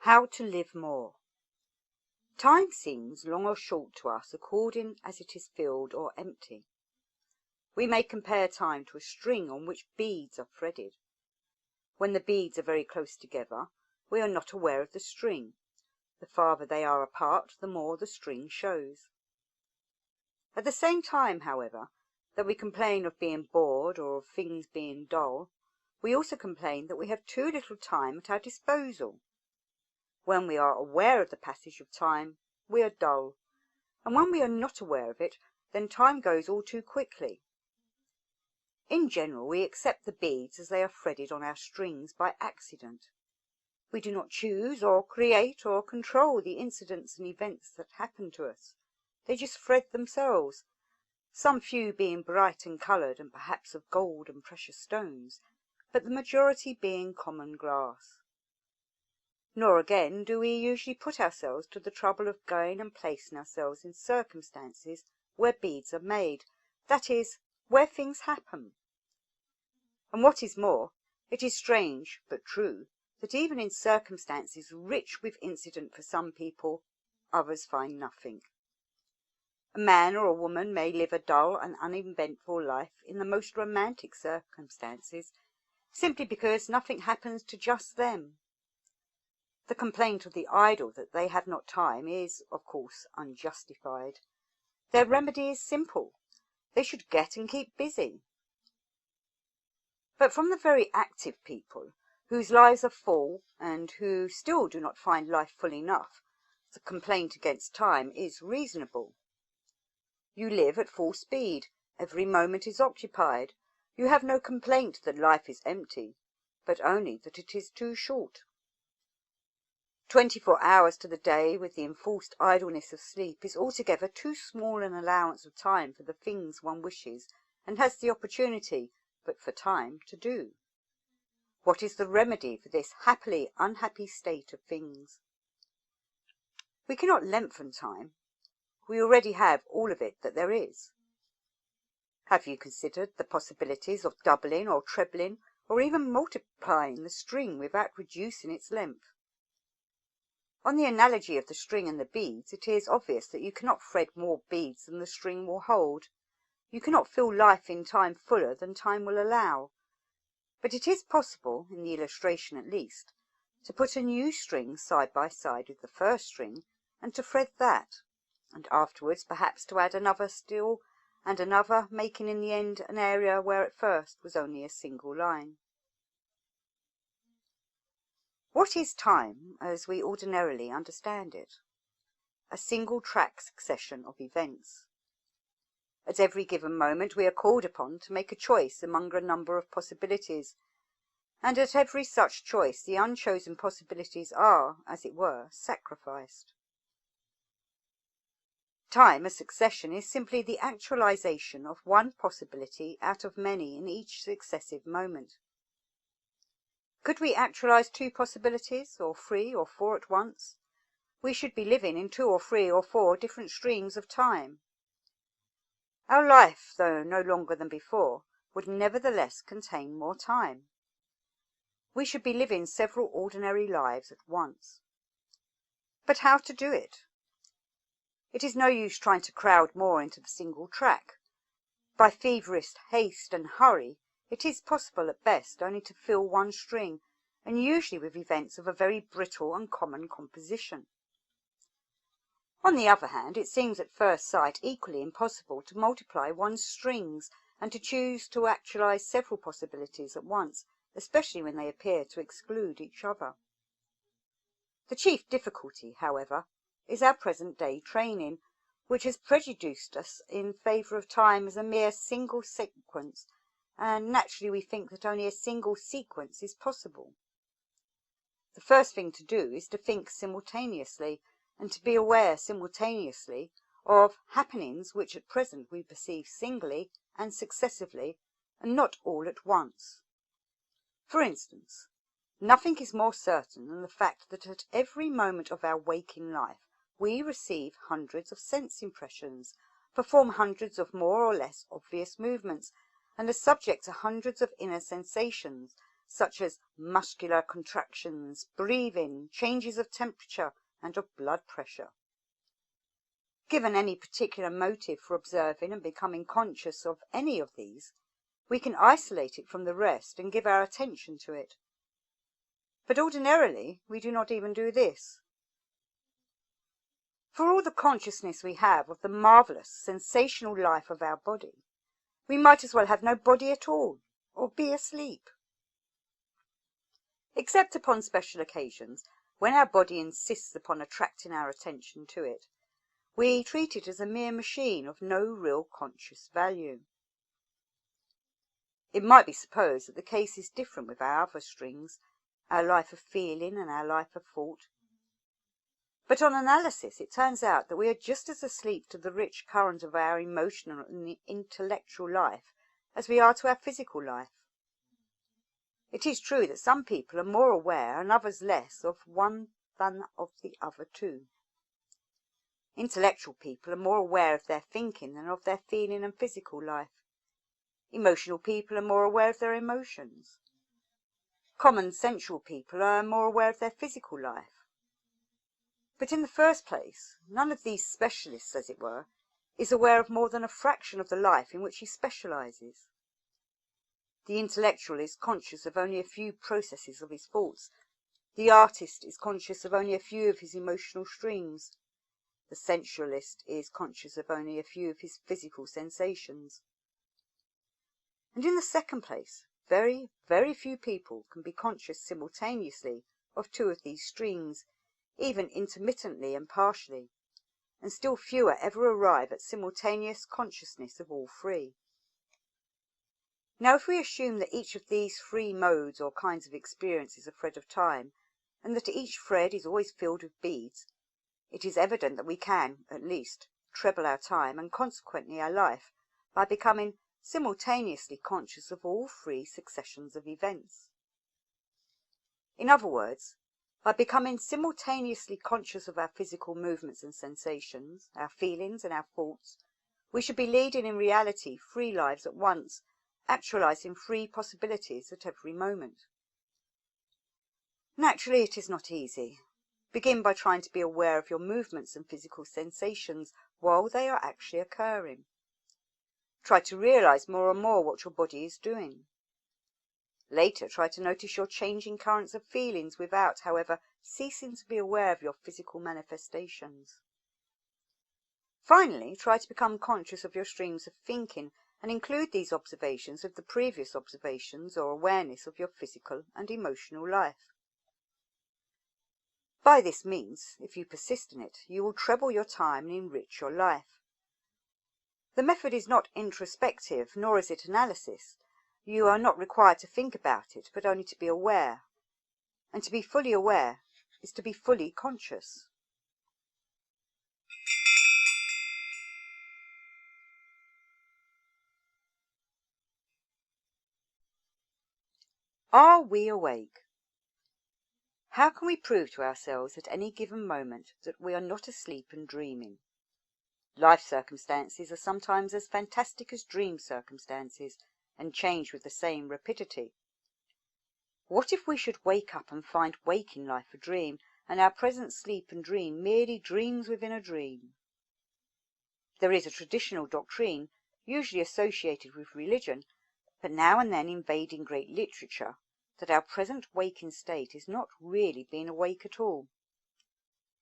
How to live more. Time seems long or short to us according as it is filled or empty. We may compare time to a string on which beads are threaded. When the beads are very close together, we are not aware of the string. The farther they are apart, the more the string shows. At the same time, however, that we complain of being bored or of things being dull, we also complain that we have too little time at our disposal. When we are aware of the passage of time, we are dull, and when we are not aware of it, then time goes all too quickly. In general, we accept the beads as they are threaded on our strings by accident. We do not choose or create or control the incidents and events that happen to us. They just thread themselves, some few being bright and coloured and perhaps of gold and precious stones, but the majority being common glass. Nor again do we usually put ourselves to the trouble of going and placing ourselves in circumstances where beads are made, that is, where things happen. And what is more, it is strange, but true, that even in circumstances rich with incident for some people, others find nothing. A man or a woman may live a dull and uneventful life in the most romantic circumstances, simply because nothing happens to just them. The complaint of the idle that they have not time is, of course, unjustified. Their remedy is simple. They should get and keep busy. But from the very active people, whose lives are full and who still do not find life full enough, the complaint against time is reasonable. You live at full speed. Every moment is occupied. You have no complaint that life is empty, but only that it is too short. 24 hours to the day, with the enforced idleness of sleep, is altogether too small an allowance of time for the things one wishes and has the opportunity, but for time, to do. What is the remedy for this happily unhappy state of things? We cannot lengthen time. We already have all of it that there is. Have you considered the possibilities of doubling or trebling or even multiplying the string without reducing its length? On the analogy of the string and the beads, it is obvious that you cannot thread more beads than the string will hold. You cannot fill life in time fuller than time will allow. But it is possible, in the illustration at least, to put a new string side by side with the first string and to thread that, and afterwards perhaps to add another still and another, making in the end an area where at first was only a single line. What is time as we ordinarily understand it? A single-track succession of events. At every given moment we are called upon to make a choice among a number of possibilities, and at every such choice the unchosen possibilities are, as it were, sacrificed. Time as succession is simply the actualization of one possibility out of many in each successive moment. Could we actualize 2 possibilities, or 3 or 4 at once? We should be living in 2 or 3 or 4 different streams of time. Our life, though no longer than before, would nevertheless contain more time. We should be living several ordinary lives at once. But how to do it? It is no use trying to crowd more into the single track. By feverish haste and hurry, it is possible at best only to fill one string, and usually with events of a very brittle and common composition. On the other hand, it seems at first sight equally impossible to multiply one's strings and to choose to actualize several possibilities at once, especially when they appear to exclude each other. The chief difficulty, however, is our present-day training, which has prejudiced us in favour of time as a mere single sequence, and naturally we think that only a single sequence is possible. The first thing to do is to think simultaneously, and to be aware simultaneously of happenings which at present we perceive singly and successively, and not all at once. For instance, nothing is more certain than the fact that at every moment of our waking life we receive hundreds of sense impressions, perform hundreds of more or less obvious movements, and are subject to hundreds of inner sensations, such as muscular contractions, breathing, changes of temperature and of blood pressure. Given any particular motive for observing and becoming conscious of any of these, we can isolate it from the rest and give our attention to it. But ordinarily, we do not even do this. For all the consciousness we have of the marvelous, sensational life of our body, we might as well have no body at all, or be asleep. Except upon special occasions, when our body insists upon attracting our attention to it, we treat it as a mere machine of no real conscious value. It might be supposed that the case is different with our other strings, our life of feeling and our life of thought. But on analysis, it turns out that we are just as asleep to the rich current of our emotional and intellectual life as we are to our physical life. It is true that some people are more aware and others less of one than of the other two. Intellectual people are more aware of their thinking than of their feeling and physical life. Emotional people are more aware of their emotions. Common sensual people are more aware of their physical life. But in the first place, none of these specialists, as it were, is aware of more than a fraction of the life in which he specializes. The intellectual is conscious of only a few processes of his thoughts. The artist is conscious of only a few of his emotional streams. The sensualist is conscious of only a few of his physical sensations. And in the second place, very, very few people can be conscious simultaneously of two of these streams, even intermittently and partially, and still fewer ever arrive at simultaneous consciousness of all three. Now, if we assume that each of these three modes or kinds of experience is a thread of time, and that each thread is always filled with beads, it is evident that we can, at least, treble our time and consequently our life by becoming simultaneously conscious of all three successions of events. In other words, by becoming simultaneously conscious of our physical movements and sensations, our feelings and our thoughts, we should be leading in reality three lives at once, actualizing three possibilities at every moment. Naturally, it is not easy. Begin by trying to be aware of your movements and physical sensations while they are actually occurring. Try to realize more and more what your body is doing. Later, try to notice your changing currents of feelings without, however, ceasing to be aware of your physical manifestations. Finally, try to become conscious of your streams of thinking and include these observations with the previous observations or awareness of your physical and emotional life. By this means, if you persist in it, you will treble your time and enrich your life. The method is not introspective, nor is it analysis. You are not required to think about it, but only to be aware. And to be fully aware is to be fully conscious. Are we awake? How can we prove to ourselves at any given moment that we are not asleep and dreaming? Life circumstances are sometimes as fantastic as dream circumstances, and change with the same rapidity. What if we should wake up and find waking life a dream, and our present sleep and dream merely dreams within a dream? There is a traditional doctrine, usually associated with religion, but now and then invading great literature, that our present waking state is not really being awake at all.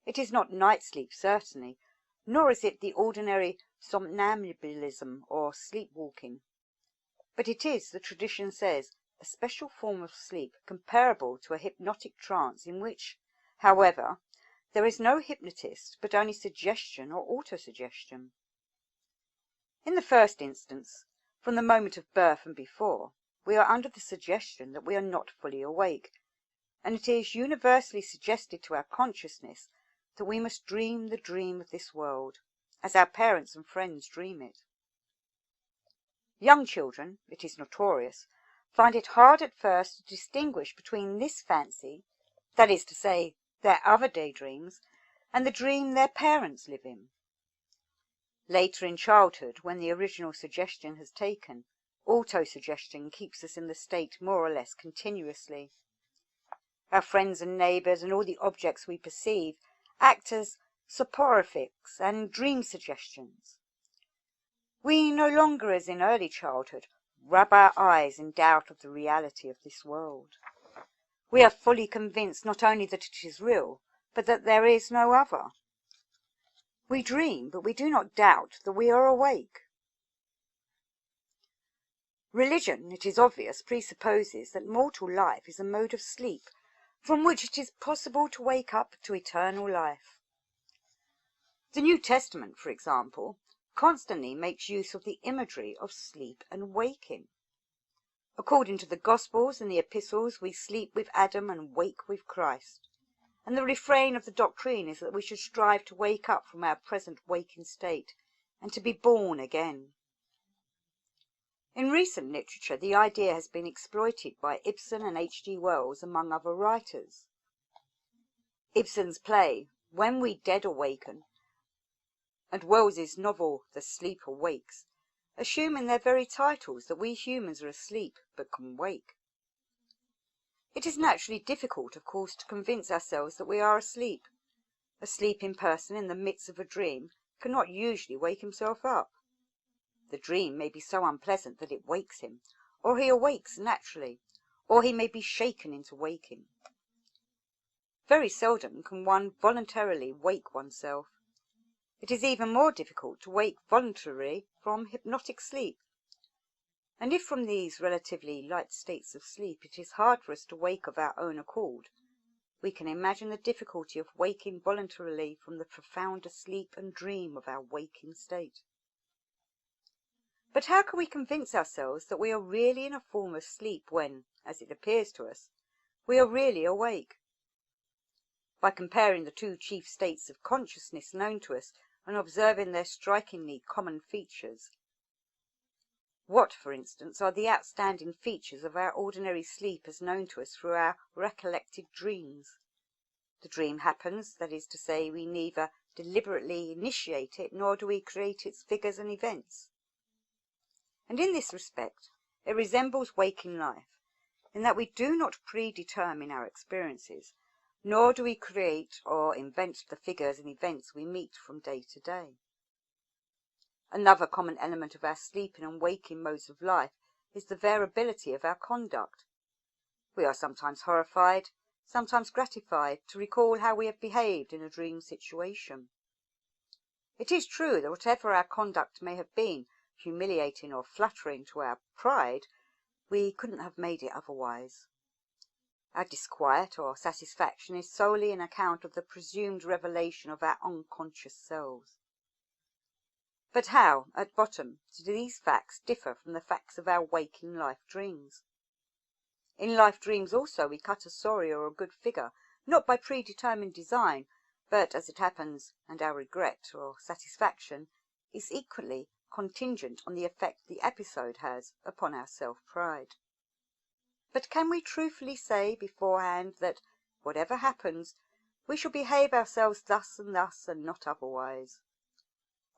It is not night sleep, certainly, nor is it the ordinary somnambulism or sleepwalking. But it is, the tradition says, a special form of sleep comparable to a hypnotic trance in which, however, there is no hypnotist but only suggestion or autosuggestion. In the first instance, from the moment of birth and before, we are under the suggestion that we are not fully awake, and it is universally suggested to our consciousness that we must dream the dream of this world, as our parents and friends dream it. Young children, it is notorious, find it hard at first to distinguish between this fancy, that is to say, their other daydreams, and the dream their parents live in. Later in childhood, when the original suggestion has taken, Autosuggestion keeps us in the state more or less continuously. Our friends and neighbours and all the objects we perceive act as soporifics and dream suggestions. We no longer, as in early childhood, rub our eyes in doubt of the reality of this world. We are fully convinced not only that it is real, but that there is no other. We dream, but we do not doubt that we are awake. Religion, it is obvious, presupposes that mortal life is a mode of sleep from which it is possible to wake up to eternal life. The New Testament, for example, constantly makes use of the imagery of sleep and waking. According to the Gospels and the Epistles, we sleep with Adam and wake with Christ. And the refrain of the doctrine is that we should strive to wake up from our present waking state and to be born again. In recent literature, the idea has been exploited by Ibsen and H.G. Wells, among other writers. Ibsen's play, When We Dead Awaken, and Wells's novel, The Sleeper Wakes, assume in their very titles that we humans are asleep but can wake. It is naturally difficult, of course, to convince ourselves that we are asleep. A sleeping person in the midst of a dream cannot usually wake himself up. The dream may be so unpleasant that it wakes him, or he awakes naturally, or he may be shaken into waking. Very seldom can one voluntarily wake oneself. It is even more difficult to wake voluntarily from hypnotic sleep. And if from these relatively light states of sleep it is hard for us to wake of our own accord, we can imagine the difficulty of waking voluntarily from the profounder sleep and dream of our waking state. But how can we convince ourselves that we are really in a form of sleep when, as it appears to us, we are really awake? By comparing the two chief states of consciousness known to us and observing their strikingly common features. What, for instance, are the outstanding features of our ordinary sleep as known to us through our recollected dreams? The dream happens, that is to say, we neither deliberately initiate it nor do we create its figures and events. And in this respect, it resembles waking life, in that we do not predetermine our experiences, nor do we create or invent the figures and events we meet from day to day. Another common element of our sleeping and waking modes of life is the variability of our conduct. We are sometimes horrified, sometimes gratified to recall how we have behaved in a dream situation. It is true that whatever our conduct may have been, humiliating or flattering to our pride, we couldn't have made it otherwise. Our disquiet or satisfaction is solely an account of the presumed revelation of our unconscious selves. But how, at bottom, do these facts differ from the facts of our waking life dreams? In life dreams also we cut a sorry or a good figure, not by predetermined design, but as it happens, and our regret or satisfaction is equally contingent on the effect the episode has upon our self-pride. But can we truthfully say beforehand that, whatever happens, we shall behave ourselves thus and not otherwise?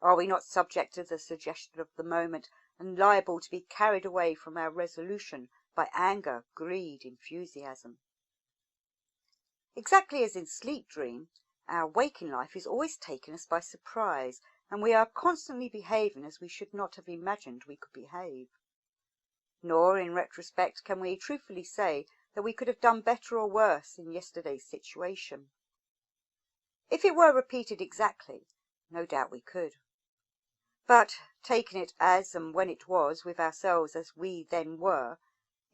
Are we not subject to the suggestion of the moment and liable to be carried away from our resolution by anger, greed, enthusiasm? Exactly as in sleep dream, our waking life is always taking us by surprise, and we are constantly behaving as we should not have imagined we could behave. Nor, in retrospect, can we truthfully say that we could have done better or worse in yesterday's situation. If it were repeated exactly, no doubt we could. But, taking it as and when it was, with ourselves as we then were,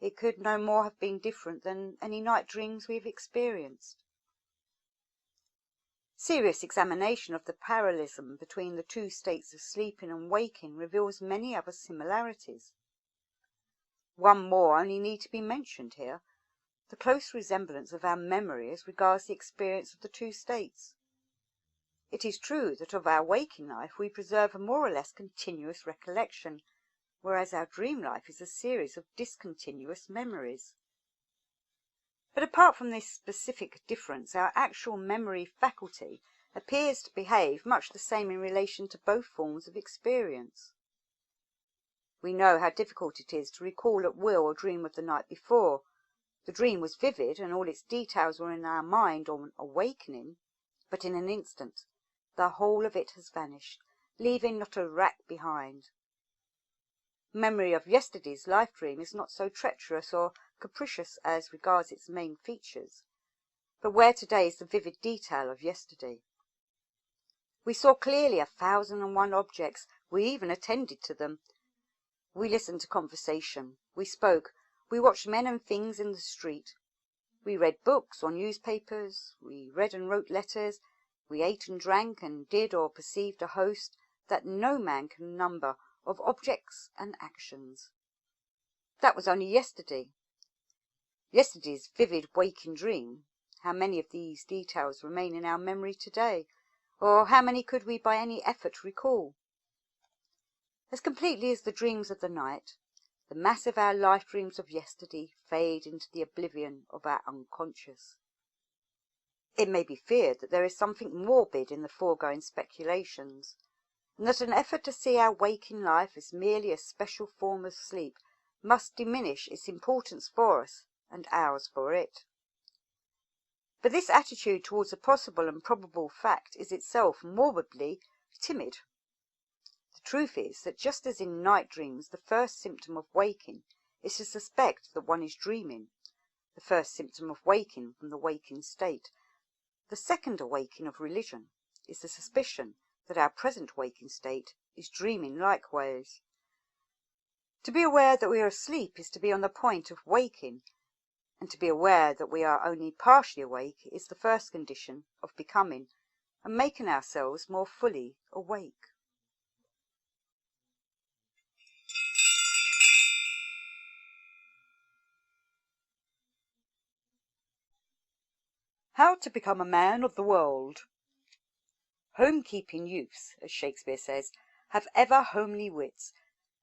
it could no more have been different than any night dreams we have experienced. Serious examination of the parallelism between the two states of sleeping and waking reveals many other similarities. One more only need to be mentioned here, the close resemblance of our memory as regards the experience of the two states. It is true that of our waking life we preserve a more or less continuous recollection, whereas our dream life is a series of discontinuous memories. But apart from this specific difference, our actual memory faculty appears to behave much the same in relation to both forms of experience. We know how difficult it is to recall at will a dream of the night before. The dream was vivid and all its details were in our mind on awakening, but in an instant the whole of it has vanished, leaving not a rack behind. Memory of yesterday's life dream is not so treacherous or capricious as regards its main features, but where today is the vivid detail of yesterday. We saw clearly 1,001 objects, we even attended to them. We listened to conversation, we spoke, we watched men and things in the street. We read books or newspapers, we read and wrote letters, we ate and drank and did or perceived a host that no man can number of objects and actions. That was only yesterday. Yesterday's vivid waking dream, how many of these details remain in our memory today, or how many could we by any effort recall? As completely as the dreams of the night, the mass of our life dreams of yesterday fade into the oblivion of our unconscious. It may be feared that there is something morbid in the foregoing speculations, and that an effort to see our waking life as merely a special form of sleep must diminish its importance for us and ours for it. But this attitude towards a possible and probable fact is itself morbidly timid. The truth is that just as in night dreams the first symptom of waking is to suspect that one is dreaming, the first symptom of waking from the waking state, the second awaking of religion is the suspicion that our present waking state is dreaming likewise. To be aware that we are asleep is to be on the point of waking, and to be aware that we are only partially awake is the first condition of becoming and making ourselves more fully awake. How to become a man of the world. Home-keeping youths, as Shakespeare says, have ever homely wits,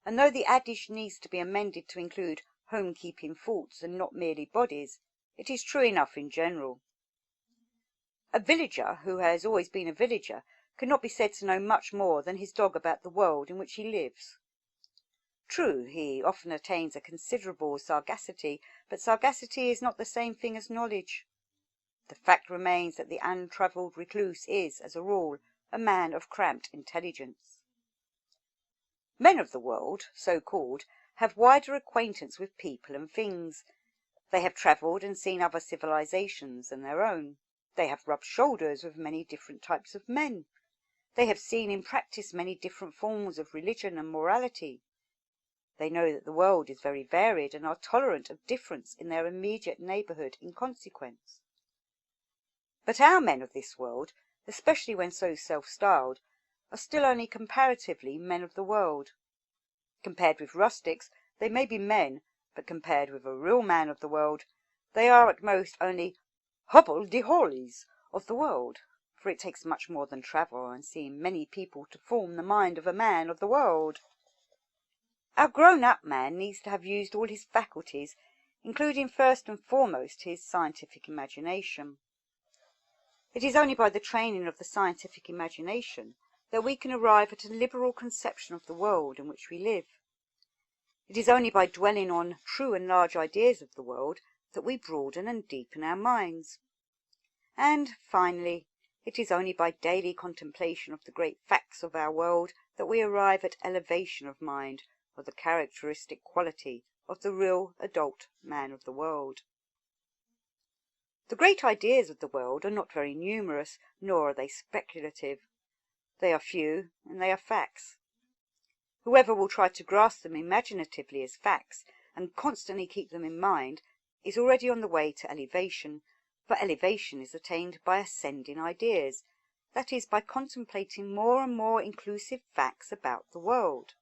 and though the adage needs to be amended to include home-keeping thoughts and not merely bodies, it is true enough in general. A villager who has always been a villager cannot be said to know much more than his dog about the world in which he lives. True, he often attains a considerable sagacity, but sagacity is not the same thing as knowledge. The fact remains that the untravelled recluse is, as a rule, a man of cramped intelligence. Men of the world, so called, have wider acquaintance with people and things. They have travelled and seen other civilizations than their own. They have rubbed shoulders with many different types of men. They have seen in practice many different forms of religion and morality. They know that the world is very varied and are tolerant of difference in their immediate neighbourhood in consequence. But our men of this world, especially when so self-styled, are still only comparatively men of the world. Compared with rustics, they may be men, but compared with a real man of the world, they are at most only hobble-de-hollies of the world, for it takes much more than travel and seeing many people to form the mind of a man of the world. Our grown-up man needs to have used all his faculties, including first and foremost his scientific imagination. It is only by the training of the scientific imagination that we can arrive at a liberal conception of the world in which we live. It is only by dwelling on true and large ideas of the world that we broaden and deepen our minds. And, finally, it is only by daily contemplation of the great facts of our world that we arrive at elevation of mind, or the characteristic quality of the real adult man of the world. The great ideas of the world are not very numerous, nor are they speculative. They are few, and they are facts. Whoever will try to grasp them imaginatively as facts, and constantly keep them in mind, is already on the way to elevation, for elevation is attained by ascending ideas, that is, by contemplating more and more inclusive facts about the world.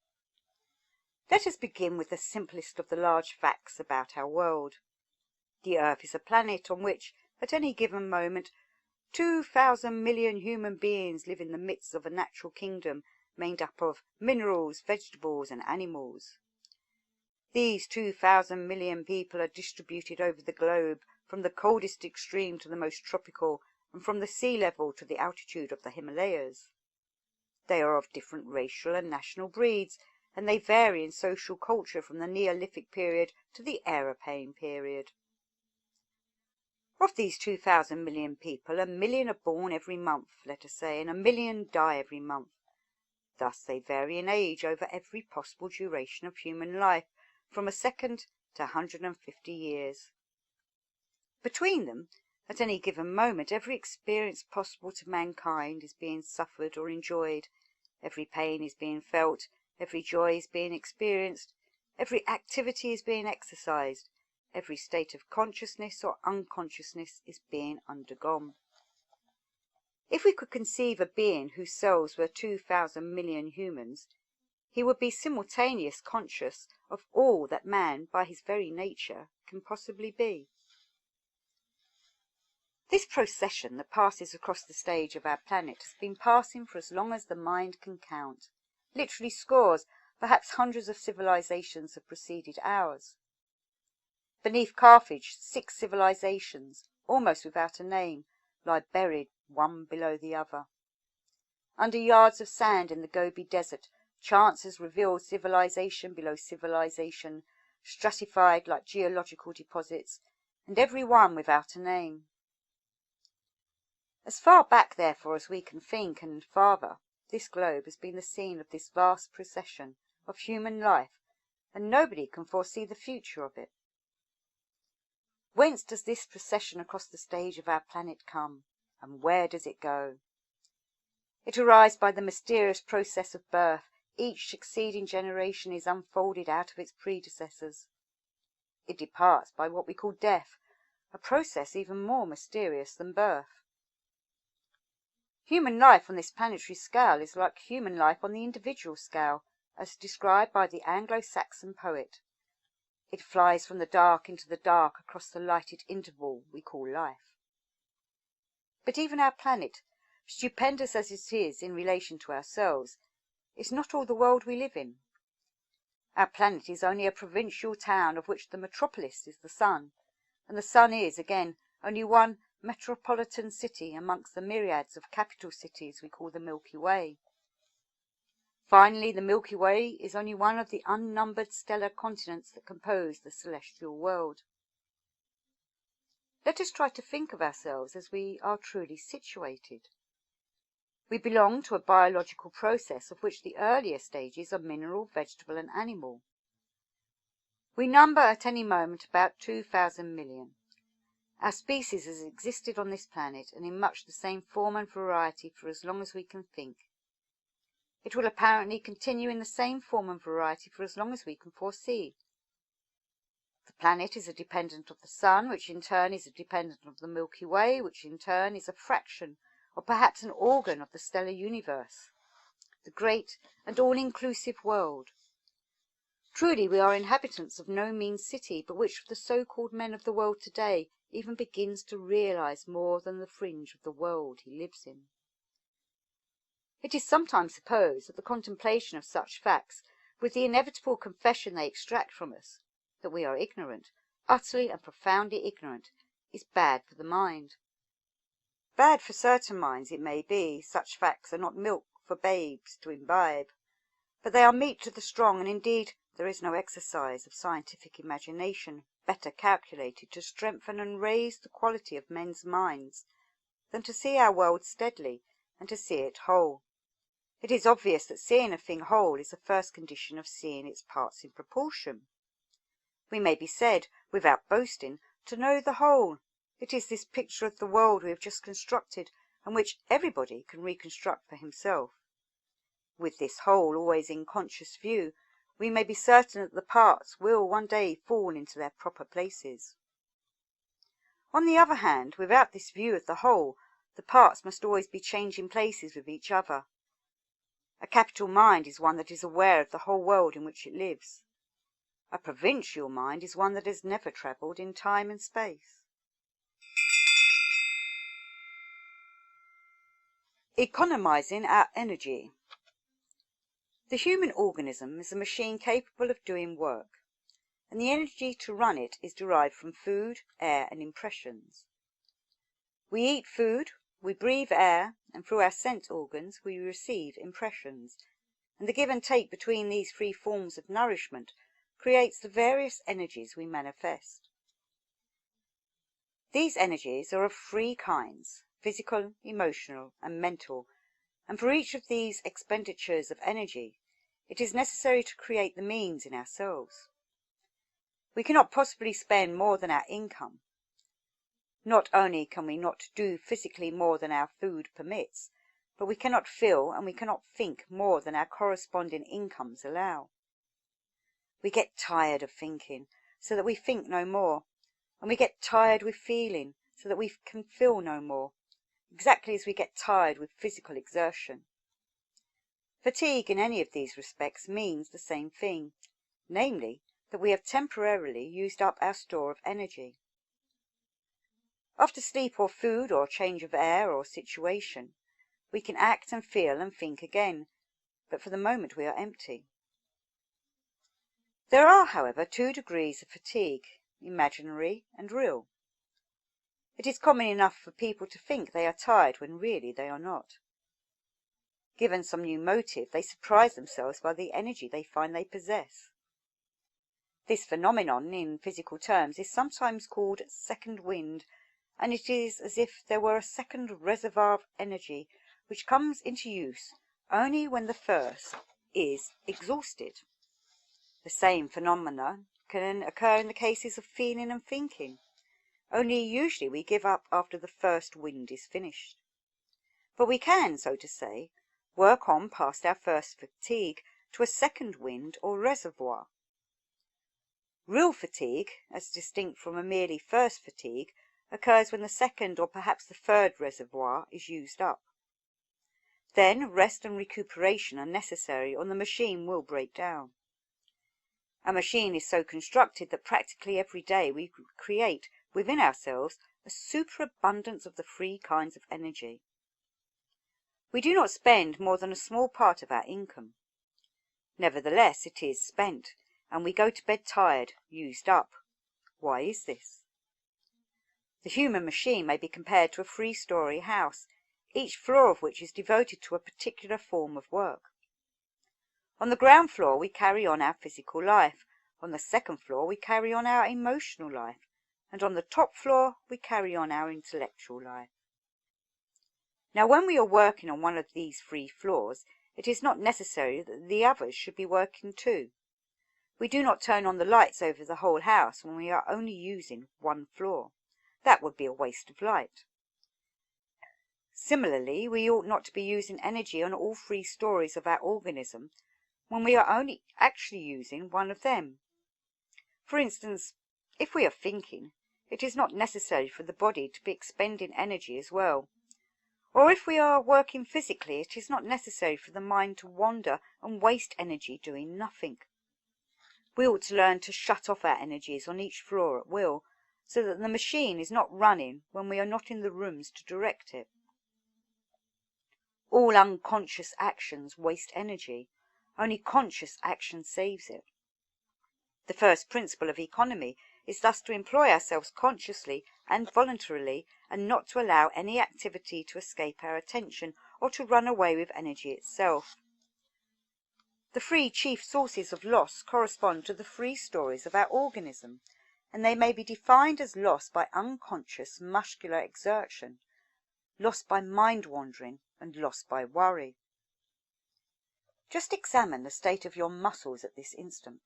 Let us begin with the simplest of the large facts about our world. The earth is a planet on which, at any given moment, 2,000 million human beings live in the midst of a natural kingdom made up of minerals, vegetables, and animals. These 2,000 million people are distributed over the globe, from the coldest extreme to the most tropical, and from the sea level to the altitude of the Himalayas. They are of different racial and national breeds, and they vary in social culture from the Neolithic period to the Aeroplane period. Of these 2,000 million people, 1 million are born every month, let us say, and 1 million die every month. Thus they vary in age over every possible duration of human life, from a second to 150 years. Between them, at any given moment, every experience possible to mankind is being suffered or enjoyed, every pain is being felt, every joy is being experienced, every activity is being exercised, every state of consciousness or unconsciousness is being undergone. If we could conceive a being whose cells were 2,000 million humans, he would be simultaneously conscious of all that man, by his very nature, can possibly be. This procession that passes across the stage of our planet has been passing for as long as the mind can count. Literally scores, perhaps hundreds of civilizations have preceded ours. Beneath Carthage, 6 civilizations, almost without a name, lie buried one below the other. Under yards of sand in the Gobi Desert, chance has revealed civilization below civilization, stratified like geological deposits, and every one without a name. As far back, therefore, as we can think, and farther, this globe has been the scene of this vast procession of human life, and nobody can foresee the future of it. Whence does this procession across the stage of our planet come, and where does it go? It arrives by the mysterious process of birth. Each succeeding generation is unfolded out of its predecessors. It departs by what we call death, a process even more mysterious than birth. Human life on this planetary scale is like human life on the individual scale, as described by the Anglo-Saxon poet. It flies from the dark into the dark across the lighted interval we call life. But even our planet, stupendous as it is in relation to ourselves, is not all the world we live in. Our planet is only a provincial town of which the metropolis is the sun, and the sun is, again, only one metropolitan city amongst the myriads of capital cities we call the Milky Way. Finally, the Milky Way is only one of the unnumbered stellar continents that compose the celestial world. Let us try to think of ourselves as we are truly situated. We belong to a biological process of which the earlier stages are mineral, vegetable and animal. We number at any moment about 2,000 million. Our species has existed on this planet and in much the same form and variety for as long as we can think. It will apparently continue in the same form and variety for as long as we can foresee. The planet is a dependent of the sun, which in turn is a dependent of the Milky Way, which in turn is a fraction or perhaps an organ of the stellar universe, the great and all-inclusive world. Truly we are inhabitants of no mean city, but which of the so-called men of the world today even begins to realize more than the fringe of the world he lives in. It is sometimes supposed that the contemplation of such facts, with the inevitable confession they extract from us, that we are ignorant, utterly and profoundly ignorant, is bad for the mind. Bad for certain minds it may be. Such facts are not milk for babes to imbibe, but they are meat to the strong, and indeed there is no exercise of scientific imagination better calculated to strengthen and raise the quality of men's minds than to see our world steadily and to see it whole. It is obvious that seeing a thing whole is the first condition of seeing its parts in proportion. We may be said, without boasting, to know the whole. It is this picture of the world we have just constructed, and which everybody can reconstruct for himself. With this whole always in conscious view, we may be certain that the parts will one day fall into their proper places. On the other hand, without this view of the whole, the parts must always be changing places with each other. A capital mind is one that is aware of the whole world in which it lives. A provincial mind is one that has never travelled in time and space. Economizing our energy. The human organism is a machine capable of doing work, and the energy to run it is derived from food, air, and impressions. We eat food, we breathe air, and through our sense organs we receive impressions, and the give and take between these three forms of nourishment creates the various energies we manifest. These energies are of three kinds: physical, emotional, and mental, and for each of these expenditures of energy, it is necessary to create the means in ourselves. We cannot possibly spend more than our income. Not only can we not do physically more than our food permits, but we cannot feel and we cannot think more than our corresponding incomes allow. We get tired of thinking, so that we think no more, and we get tired with feeling, so that we can feel no more, exactly as we get tired with physical exertion. Fatigue in any of these respects means the same thing, namely, that we have temporarily used up our store of energy. After sleep or food or change of air or situation, we can act and feel and think again, but for the moment we are empty. There are, however, two degrees of fatigue, imaginary and real. It is common enough for people to think they are tired when really they are not. Given some new motive, they surprise themselves by the energy they find they possess. This phenomenon, in physical terms, is sometimes called second wind, and it is as if there were a second reservoir of energy which comes into use only when the first is exhausted. The same phenomena can occur in the cases of feeling and thinking, only usually we give up after the first wind is finished. But we can, so to say, work on past our first fatigue to a second wind or reservoir. Real fatigue, as distinct from a merely first fatigue, occurs when the second or perhaps the third reservoir is used up. Then rest and recuperation are necessary, or the machine will break down. Our machine is so constructed that practically every day we create within ourselves a superabundance of the three kinds of energy. We do not spend more than a small part of our income. Nevertheless, it is spent, and we go to bed tired, used up. Why is this? The human machine may be compared to a three-story house, each floor of which is devoted to a particular form of work. On the ground floor we carry on our physical life, on the second floor we carry on our emotional life, and on the top floor we carry on our intellectual life. Now, when we are working on one of these three floors, it is not necessary that the others should be working too. We do not turn on the lights over the whole house when we are only using one floor. That would be a waste of light. Similarly, we ought not to be using energy on all three stories of our organism when we are only actually using one of them. For instance, if we are thinking, it is not necessary for the body to be expending energy as well. Or if we are working physically, it is not necessary for the mind to wander and waste energy doing nothing. We ought to learn to shut off our energies on each floor at will, so that the machine is not running when we are not in the rooms to direct it. All unconscious actions waste energy. Only conscious action saves it. The first principle of economy is thus to employ ourselves consciously and voluntarily, and not to allow any activity to escape our attention or to run away with energy itself. The three chief sources of loss correspond to the three stories of our organism, and they may be defined as loss by unconscious muscular exertion, loss by mind wandering, and loss by worry. Just examine the state of your muscles at this instant.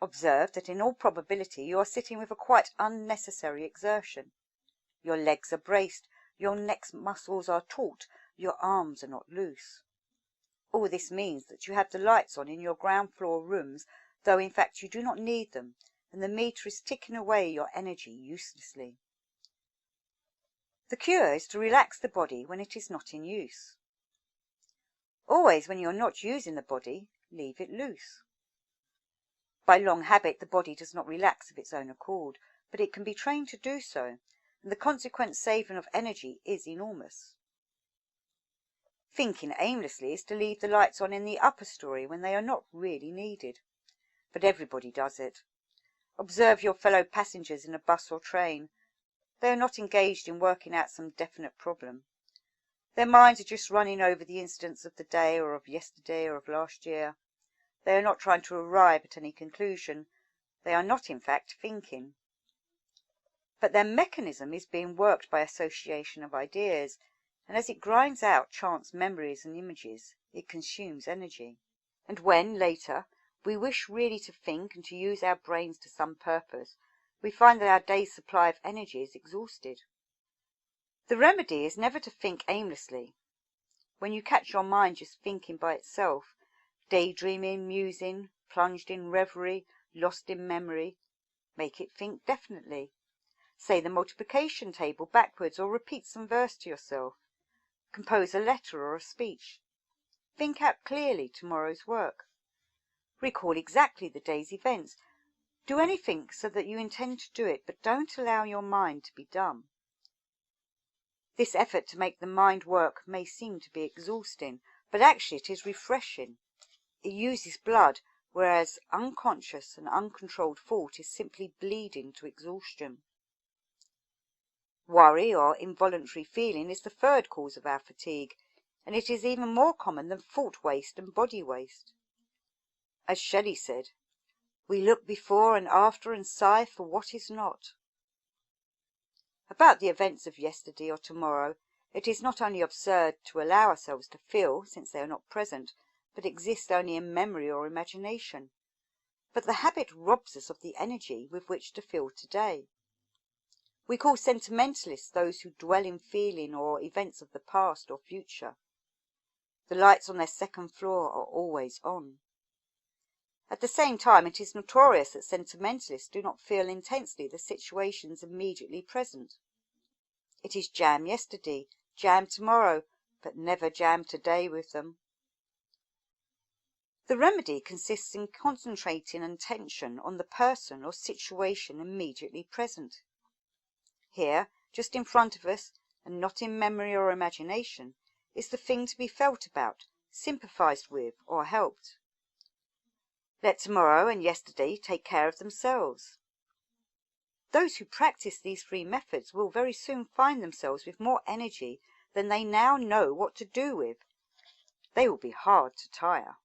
Observe that in all probability you are sitting with a quite unnecessary exertion. Your legs are braced, your neck muscles are taut, your arms are not loose. All this means that you have the lights on in your ground floor rooms, though in fact you do not need them, and the meter is ticking away your energy uselessly. The cure is to relax the body when it is not in use. Always when you are not using the body, leave it loose. By long habit the body does not relax of its own accord, but it can be trained to do so, and the consequent saving of energy is enormous. Thinking aimlessly is to leave the lights on in the upper story when they are not really needed. But everybody does it. Observe your fellow passengers in a bus or train. They are not engaged in working out some definite problem. Their minds are just running over the incidents of the day or of yesterday or of last year. They are not trying to arrive at any conclusion. They are not, in fact, thinking. But their mechanism is being worked by association of ideas, and as it grinds out chance memories and images, it consumes energy. And when, later, we wish really to think and to use our brains to some purpose, we find that our day's supply of energy is exhausted. The remedy is never to think aimlessly. When you catch your mind just thinking by itself, daydreaming, musing, plunged in reverie, lost in memory, make it think definitely. Say the multiplication table backwards or repeat some verse to yourself. Compose a letter or a speech. Think out clearly tomorrow's work. Recall exactly the day's events. Do anything so that you intend to do it, but don't allow your mind to be dumb. This effort to make the mind work may seem to be exhausting, but actually it is refreshing. It uses blood, whereas unconscious and uncontrolled thought is simply bleeding to exhaustion. Worry or involuntary feeling is the third cause of our fatigue, and it is even more common than thought waste and body waste. As Shelley said, "We look before and after and sigh for what is not." About the events of yesterday or tomorrow, it is not only absurd to allow ourselves to feel, since they are not present, but exist only in memory or imagination. But the habit robs us of the energy with which to feel today. We call sentimentalists those who dwell in feeling or events of the past or future. The lights on their second floor are always on. At the same time, it is notorious that sentimentalists do not feel intensely the situations immediately present. It is jam yesterday, jam tomorrow, but never jam today with them. The remedy consists in concentrating attention on the person or situation immediately present. Here, just in front of us, and not in memory or imagination, is the thing to be felt about, sympathized with, or helped. Let tomorrow and yesterday take care of themselves. Those who practice these three methods will very soon find themselves with more energy than they now know what to do with. They will be hard to tire.